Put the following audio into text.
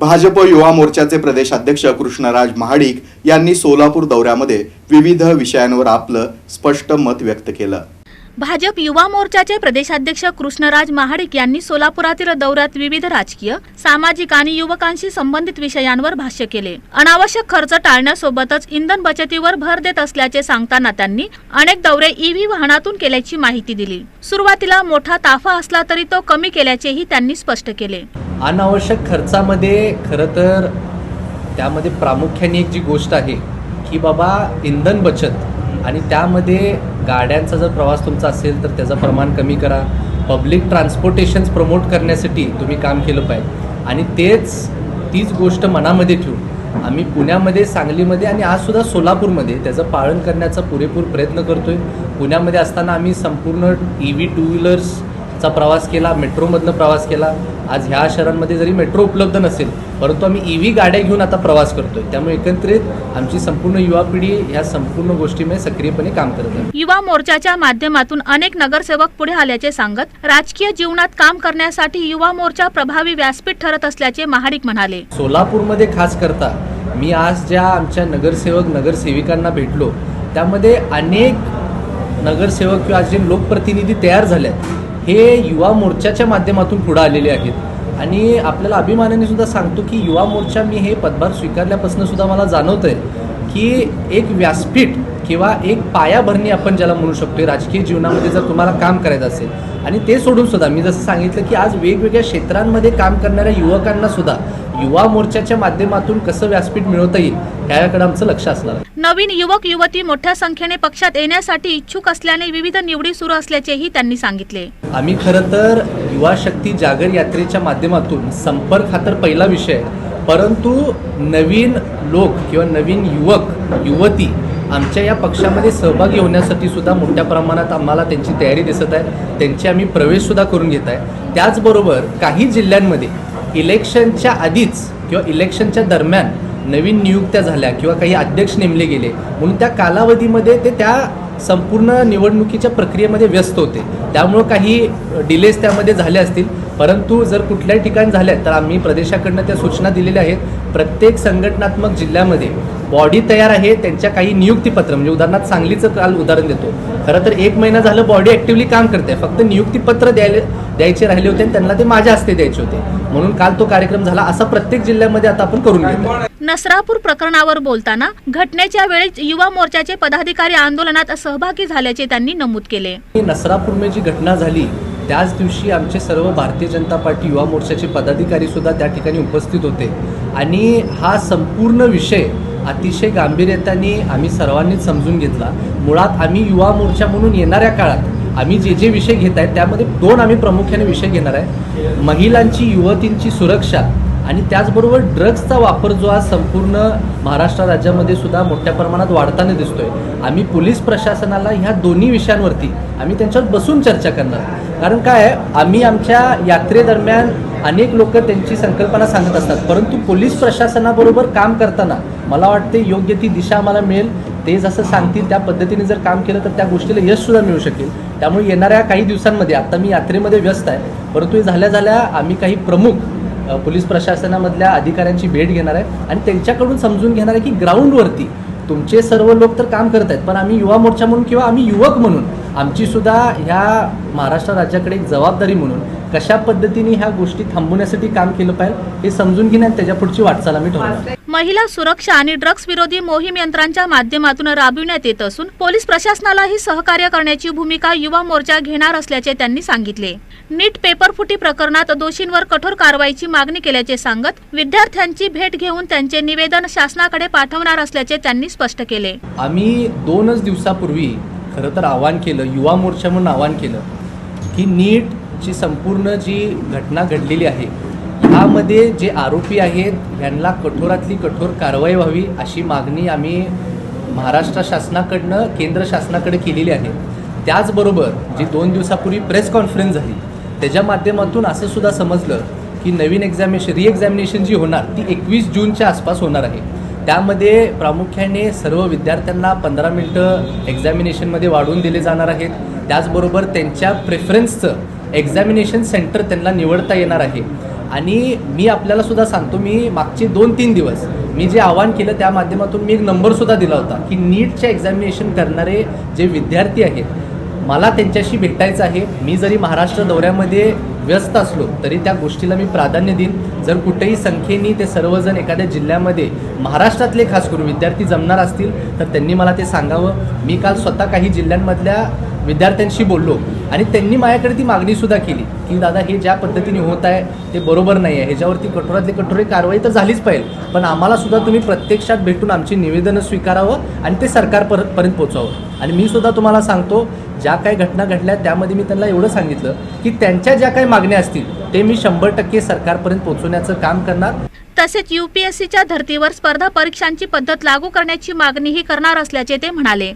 भाजप युवा मोर्चाचे प्रदेशाध्यक्ष कृष्णराज महाडिक यांनी सोलापूर दौऱ्यामध्ये विविध विषयांवर आपलं स्पष्ट मत व्यक्त केलं। भाजप युवा मोर्चाचे प्रदेशाध्यक्ष कृष्णराज महाडिक यांनी सोलापुरातील दौऱ्यात विविध राजकीय, सामाजिक आणि युवकांशी संबंधित विषयांवर भाष्य केले। अनावश्यक खर्च टाळण्यासोबतच इंधन बचतीवर भर देत असल्याचे सांगताना त्यांनी अनेक दौरे ईव्ही वाहनातून केल्याची माहिती दिली। सुरुवातीला मोठा ताफा असला तरी तो कमी केल्याचेही त्यांनी स्पष्ट केले। अनावश्यक खर्चामध्ये खरं तर त्यामध्ये प्रामुख्याने एक जी गोष्ट आहे की बाबा इंधन बचत आणि त्यामध्ये गाड्यांचा जर प्रवास तुमचा असेल तर त्याचं प्रमाण कमी करा। पब्लिक ट्रान्सपोर्टेशन्स प्रमोट करण्यासाठी तुम्ही काम केलं पाहिजे आणि तीच गोष्ट मनामध्ये ठेवून आम्ही पुण्यामध्ये, सांगलीमध्ये आणि आजसुद्धा सोलापूरमध्ये त्याचं पालन करण्याचा पुरेपूर प्रयत्न करतोय। पुण्यामध्ये असताना आम्ही संपूर्ण ईव्ही टू व्हीलर्सचा प्रवास केला, मेट्रोमधनं प्रवास केला। आज ह्या शहरांमध्ये जरी मेट्रो उपलब्ध नसेल परंतु आम्ही ईव्ही गाड्या घेऊन आता प्रवास करतोय। त्यामुळे एकत्रित आमची संपूर्ण युवा पिढी ह्या संपूर्ण गोष्टीमध्ये सक्रियपणे काम करत आहे। युवा मोर्चाच्या माध्यमातून अनेक नगरसेवक पुढे आल्याचे सांगत राजकीय जीवनात काम करण्यासाठी युवा मोर्चा प्रभावी व्यासपीठ ठरत असल्याचे महाडिक म्हणाले। सोलापूरमध्ये खास करता मी आज ज्या आमच्या नगरसेवक नगरसेविकांना भेटलो त्यामध्ये अनेक नगरसेवक किंवा जे लोकप्रतिनिधी तयार झालेत हे युवा मोर्चाच्या माध्यमातून पुढे आलेले आहेत आणि आपल्याला अभिमानाने सुद्धा सांगतो की युवा मोर्चा मी हे पदभार स्वीकारल्यापासून सुद्धा मला जाणवतंय की एक व्यासपीठ किंवा एक पायाभरणी आपण ज्याला म्हणू शकतो राजकीय जीवनामध्ये जर तुम्हाला काम करायचं असेल आणि ते सोडून सुद्धा मी जसं सांगितलं की आज वेगवेगळ्या क्षेत्रांमध्ये काम करणाऱ्या युवकांना सुद्धा युवा मोर्चाच्या माध्यमातून कसं व्यासपीठ मिळवता येईल याकडे आमचं लक्ष असणार आहे। नवीन युवक युवती मोठ्या संख्येने पक्षात येण्यासाठी इच्छुक असल्याने विविध निवडी सुरू असल्याचेही त्यांनी सांगितले। आम्ही खरं तर युवा शक्ती जागर यात्रेच्या माध्यमातून संपर्क हा तर पहिला विषय आहे, परंतु नवीन लोक किंवा नवीन युवक युवती आमच्या या पक्षामध्ये सहभागी होण्यासाठी सुद्धा मोठ्या प्रमाणात आम्हाला त्यांची तयारी दिसत आहे। त्यांची आम्ही प्रवेश सुद्धा करून घेत आहे। त्याचबरोबर काही जिल्ह्यांमध्ये इलेक्शनच्या आधीच किंवा इलेक्शनच्या दरम्यान नवीन नियुक्त्या झाल्या किंवा काही अध्यक्ष नेमले गेले म्हणून त्या कालावधीमध्ये ते त्या संपूर्ण निवडणुकीच्या प्रक्रियेमध्ये व्यस्त होते। त्यामुळं काही डिलेज त्यामध्ये झाले असतील, परंतु जर कुठल्याही ठिकाणी झाल्या तर आम्ही प्रदेशाकडनं त्या सूचना दिलेल्या आहेत। प्रत्येक संघटनात्मक जिल्ह्यामध्ये बॉडी तयार आहे, त्यांच्या काही नियुक्तीपत्र म्हणजे उदाहरणार्थ सांगलीचं काल उदाहरण देतो, खरं तर 1 महिना झालं बॉडी ॲक्टिव्हली काम करते, फक्त नियुक्तीपत्र द्यायचे राहिले होते आणि त्यांना ते माझ्या हस्ते द्यायचे होते म्हणून काल तो कार्यक्रम झाला। असा प्रत्येक जिल्ह्यामध्ये आता आपण करून घेतो। नसरापूर प्रकरणावर बोलताना घटनेच्या वेळेस युवा मोर्चाचे पदाधिकारी आंदोलनात सहभागी झाल्याचे त्यांनी नमूद केले। नसरापूरमध्ये जी घटना झाली त्याच दिवशी आमचे सर्व भारतीय जनता पार्टी युवा मोर्चाचे पदाधिकारी सुद्धा त्या ठिकाणी उपस्थित होते आणि हा संपूर्ण विषय अतिशय गांभीर्यतेने आम्ही सर्वांनीच समजून घेतला। मुळात आम्ही युवा मोर्चा म्हणून येणाऱ्या काळात आम्ही जे विषय घेत आहेत त्यामध्ये 2 आम्ही प्रामुख्याने विषय घेणार आहे। महिलांची, युवतींची सुरक्षा आणि त्याचबरोबर ड्रग्सचा वापर जो आज संपूर्ण महाराष्ट्र राज्यामध्ये सुद्धा मोठ्या प्रमाणात वाढताना दिसतोय। आम्ही पोलीस प्रशासनाला ह्या दोन्ही विषयांवरती आम्ही त्यांच्यावर बसून चर्चा करणार। कारण काय आहे, आम्ही आमच्या यात्रेदरम्यान अनेक लोक त्यांची संकल्पना सांगत असतात, परंतु पोलीस प्रशासनाबरोबर काम करताना मला वाटते योग्य ती दिशा आम्हाला मिळेल। ते जसं सांगतील त्या पद्धतीने जर काम केलं तर त्या गोष्टीला यशसुद्धा मिळू शकेल। त्यामुळे येणाऱ्या काही दिवसांमध्ये आता मी यात्रेमध्ये व्यस्त आहे, परंतु हे झाल्या आम्ही काही प्रमुख पोलीस प्रशासनामधल्या अधिकाऱ्यांची भेट घेणार आहे आणि त्यांच्याकडून समजून घेणार आहे की ग्राउंडवरती तुमचे सर्व लोक तर काम करत आहेत, पण आम्ही युवा मोर्चा म्हणून किंवा आम्ही युवक म्हणून आमची सुद्धा ह्या महाराष्ट्र राज्याकडे एक जबाबदारी म्हणून कशा पद्धतीने ह्या गोष्टी थांबवण्यासाठी काम केलं पाहिजे हे समजून घेणे आणि त्याच्या पुढची वाटचाल आम्ही ठरवणार। महिला सुरक्षा आणि ड्रग्स विरोधी मोहीम यंत्रांच्या माध्यमातून राबविण्यात येत असून पोलीस प्रशासनालाही सहकार्य करण्याची भूमिका युवा मोर्चा घेणार असल्याचे त्यांनी सांगितले। नीट पेपरफुटी प्रकरणात दोषींवर कठोर कारवाईची मागणी केल्याचे सांगत विद्यार्थ्यांची भेट घेऊन त्यांचे निवेदन शासनाकडे पाठवणार असल्याचे त्यांनी स्पष्ट केले। आम्ही 2 दिवसापूर्वी खरं तर आवाहन केलं, युवा मोर्चा म्हणून आवाहन केलं की नीटची संपूर्ण जी घटना घडलेली आहे ह्यामध्ये जे आरोपी आहेत यांना कठोरातली कठोर कारवाई व्हावी अशी मागणी आम्ही महाराष्ट्र शासनाकडनं केंद्र शासनाकडे केलेली आहे। त्याचबरोबर जी 2 दिवसापूर्वी प्रेस कॉन्फरन्स झाली त्याच्या माध्यमातून असं सुद्धा समजलं की नवीन रिएक्झामिनेशन जी होणार ती 21 जूनच्या आसपास होणार आहे। त्यामध्ये प्रामुख्याने सर्व विद्यार्थ्यांना 15 मिनिटं एक्झामिनेशनमध्ये वाढवून दिले जाणार आहेत। त्याचबरोबर त्यांच्या प्रेफरन्सचं एक्झामिनेशन सेंटर त्यांना निवडता येणार आहे आणि मी आपल्याला सुद्धा सांगतो, मी मागचे 2-3 दिवस मी जे आवाहन केलं त्या माध्यमातून मी एक नंबरसुद्धा दिला होता की नीटचे एक्झामिनेशन करणारे जे विद्यार्थी आहेत मला त्यांच्याशी भेटायचं आहे. मी जरी महाराष्ट्र दौऱ्यामध्ये व्यस्त असलो तरी त्या गोष्टीला मी प्राधान्य देईन. जर कुठेही संख्येने ते सर्वजण एखाद्या जिल्ह्यामध्ये महाराष्ट्रातले खास करून विद्यार्थी जमणार असतील तर त्यांनी मला ते सांगावं. मी काल स्वतः काही जिल्ह्यांमधल्या विद्यार्थ्यांशी बोललो आणि त्यांनी माझ्याकडे ती मागणीसुद्धा केली की दादा हे ज्या पद्धतीने होत आहे ते बरोबर नाही आहे, ह्याच्यावरती कठोरातली कठोर कारवाई तर झालीच पाहिजे, पण आम्हाला सुद्धा तुम्ही प्रत्यक्षात भेटून आमची निवेदनं स्वीकारावं आणि ते सरकारपर्यंत पोहोचावं. आणि मी सुद्धा तुम्हाला सांगतो, ज्या काही घटना घडल्या त्यामध्ये मी त्यांना एवढं सांगितलं की त्यांच्या ज्या काही मागण्या असतील ते मी 100% सरकारपर्यंत पोहोचवण्याचं काम करणार. तसेच UPSCच्या धर्तीवर स्पर्धा परीक्षांची पद्धत लागू करण्याची मागणीही करणार असल्याचे ते म्हणाले.